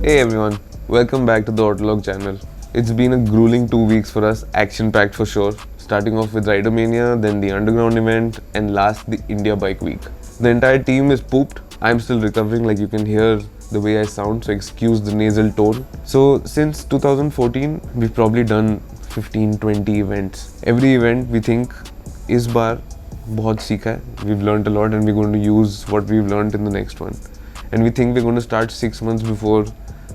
Hey everyone, welcome back to the Autologue channel. It's been a grueling 2 weeks for us, action-packed for sure. Starting off with Rider Mania, then the Underground event, and last the India Bike Week. The entire team is pooped. I'm still recovering, like you can hear the way I sound, so excuse the nasal tone. So since 2014, we've probably done 15-20 events. Every event we think is bar बहुत सीखा है. We've learned a lot and we're going to use what we've learned in the next one. And we think we're going to start 6 months before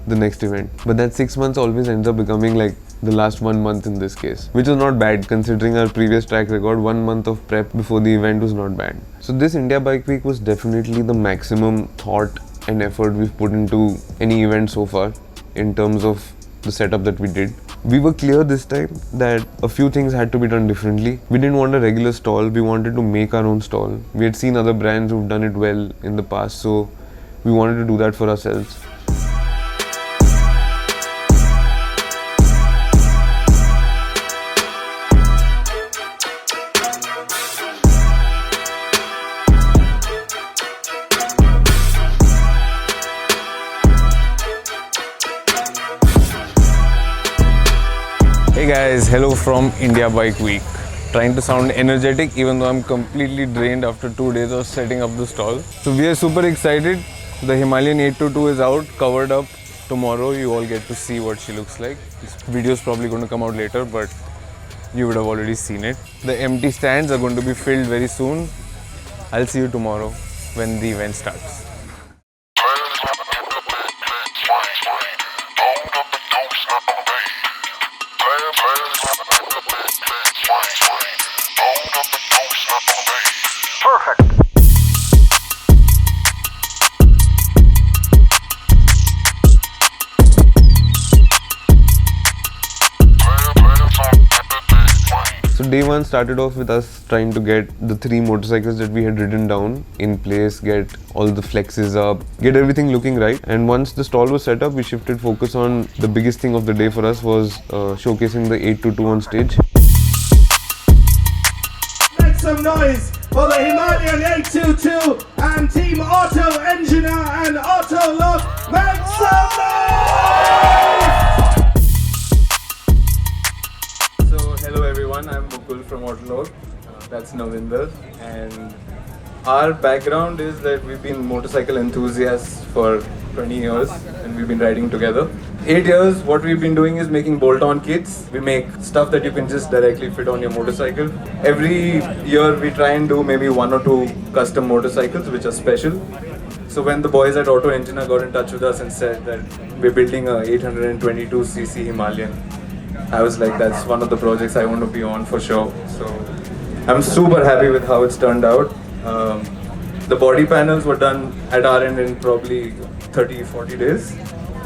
the next event. But that 6 months always ends up becoming like the last 1 month in this case, which is not bad considering our previous track record. 1 month of prep before the event was not bad. So this India Bike Week was definitely the maximum thought and effort we've put into any event so far in terms of the setup that we did. We were clear this time that a few things had to be done differently. We didn't want a regular stall, we wanted to make our own stall. We had seen other brands who've done it well in the past, so we wanted to do that for ourselves. Hey guys, hello from India Bike Week. Trying to sound energetic even though I'm completely drained after 2 days of setting up the stall. So we are super excited. The Himalayan 822 is out, covered up. Tomorrow you all get to see what she looks like. This video is probably going to come out later, but you would have already seen it. The empty stands are going to be filled very soon. I'll see you tomorrow when the event starts. Perfect. So day one started off with us trying to get the 3 motorcycles that we had ridden down in place, get all the flexes up, get everything looking right. And once the stall was set up, we shifted focus on the biggest thing of the day for us was showcasing the 822 on stage. Make some noise for the Himalayan 822 and Team Auto Engineer and Autologue. Make some noise! So hello everyone, I'm Mukul from Autologue. That's Navinder, and our background is that we've been motorcycle enthusiasts for 20 years and we've been riding together. 8 years, what we've been doing is making bolt-on kits. We make stuff that you can just directly fit on your motorcycle. Every year we try and do maybe 1 or 2 custom motorcycles which are special. So when the boys at Auto Engineer got in touch with us and said that we're building a 822cc Himalayan, I was like, that's one of the projects I want to be on for sure. So I'm super happy with how it's turned out. The body panels were done at our end in probably 30-40 days.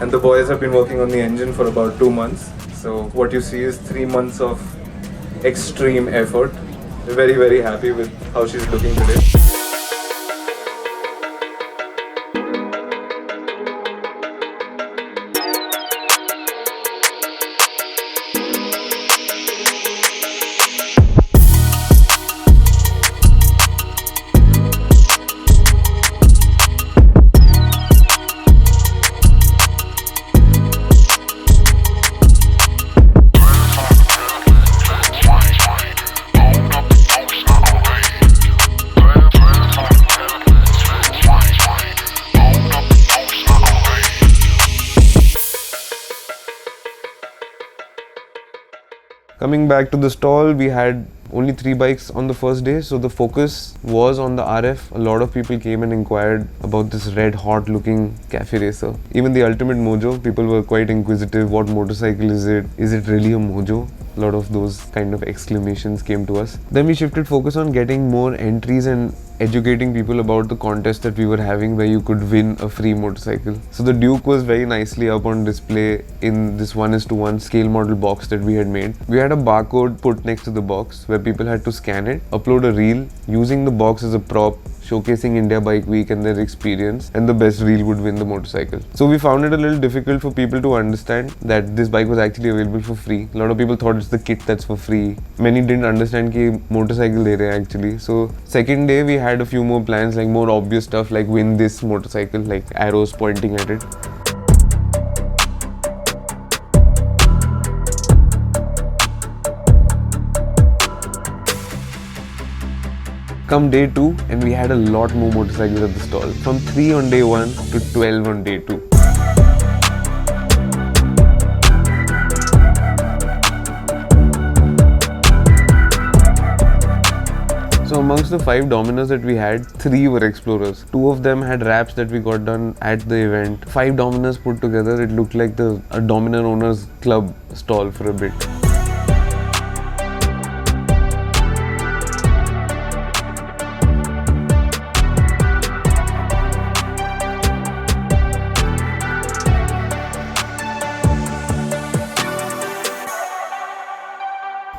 And the boys have been working on the engine for about 2 months. So what you see is 3 months of extreme effort. We're very, very happy with how she's looking today. Coming back to the stall, we had only 3 bikes on the first day, so the focus was on the RF. A lot of people came and inquired about this red hot looking cafe racer. Even the Ultimate Mojo, people were quite inquisitive. What motorcycle is it? Is it really a Mojo? A lot of those kind of exclamations came to us. Then we shifted focus on getting more entries and educating people about the contest that we were having where you could win a free motorcycle. So the Duke was very nicely up on display in this 1:1 scale model box that we had made. We had a barcode put next to the box where people had to scan it, upload a reel using the box as a prop, showcasing India Bike Week and their experience, and the best reel would win the motorcycle. So we found it a little difficult for people to understand that this bike was actually available for free. A lot of people thought it's the kit that's for free. Many didn't understand कि motorcycle दे रहे हैं actually. So second day we had a few more plans, like more obvious stuff like win this motorcycle, like arrows pointing at it. Come day 2 and we had a lot more motorcycles at the stall. From 3 on day 1 to 12 on day 2. So amongst the 5 dominers that we had, 3 were explorers. 2 of them had wraps that we got done at the event. 5 dominers put together, it looked like a dominer owners club stall for a bit.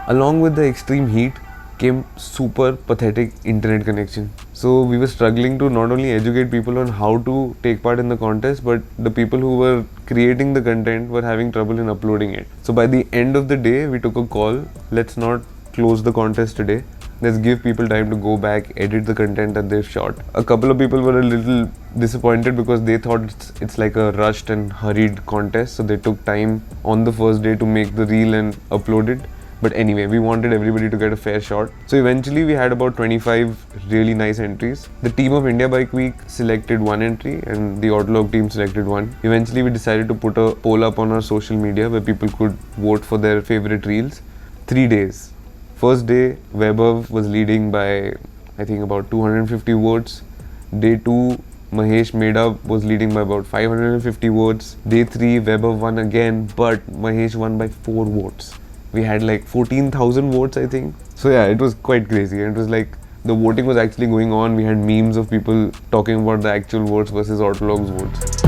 Along with the extreme heat came super pathetic internet connection. So we were struggling to not only educate people on how to take part in the contest, but the people who were creating the content were having trouble in uploading it. So by the end of the day, we took a call. Let's not close the contest today. Let's give people time to go back, edit the content that they've shot. A couple of people were a little disappointed because they thought it's like a rushed and hurried contest. So they took time on the first day to make the reel and upload it. But anyway, we wanted everybody to get a fair shot. So eventually we had about 25 really nice entries. The team of India Bike Week selected 1 entry and the Autologue team selected 1. Eventually we decided to put a poll up on our social media where people could vote for their favorite reels. 3 days. First day, Vaibhav was leading by I think about 250 votes. Day 2, Mahesh Medab was leading by about 550 votes. Day 3, Vaibhav won again, but Mahesh won by 4 votes. We had like 14,000 votes, I think. So yeah, it was quite crazy. And it was like the voting was actually going on. We had memes of people talking about the actual votes versus Autologue's votes.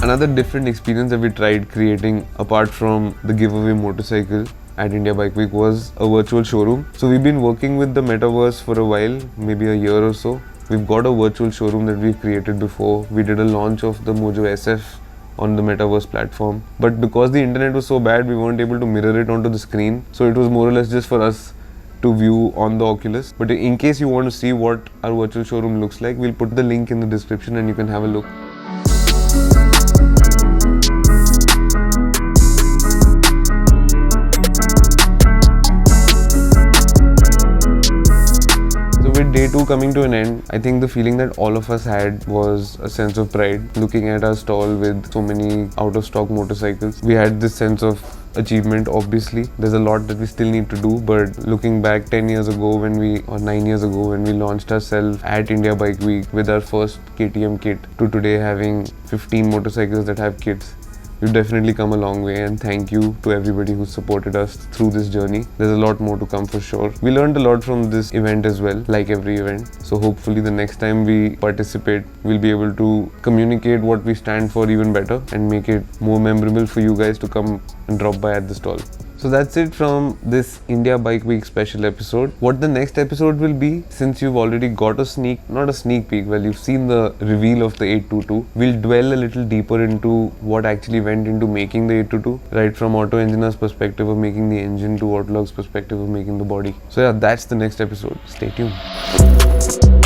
Another different experience that we tried creating apart from the giveaway motorcycle at India Bike Week was a virtual showroom. So we've been working with the metaverse for a while, maybe a year or so. We've got a virtual showroom that we've created before. We did a launch of the Mojo SF on the metaverse platform. But because the internet was so bad, we weren't able to mirror it onto the screen. So it was more or less just for us to view on the Oculus. But in case you want to see what our virtual showroom looks like, we'll put the link in the description and you can have a look. With day 2 coming to an end, I think the feeling that all of us had was a sense of pride. Looking at our stall with so many out-of-stock motorcycles, we had this sense of achievement. Obviously, there's a lot that we still need to do, but looking back 10 years ago or 9 years ago when we launched ourselves at India Bike Week with our first KTM kit to today having 15 motorcycles that have kits, we've definitely come a long way, and thank you to everybody who supported us through this journey. There's a lot more to come for sure. We learned a lot from this event as well, like every event. So hopefully the next time we participate, we'll be able to communicate what we stand for even better and make it more memorable for you guys to come and drop by at the stall. So that's it from this India Bike Week special episode. What the next episode will be, since you've already got not a sneak peek, well, you've seen the reveal of the 822, we'll dwell a little deeper into what actually went into making the 822, right from Auto Engineer's perspective of making the engine to Autologue's perspective of making the body. So yeah, that's the next episode. Stay tuned.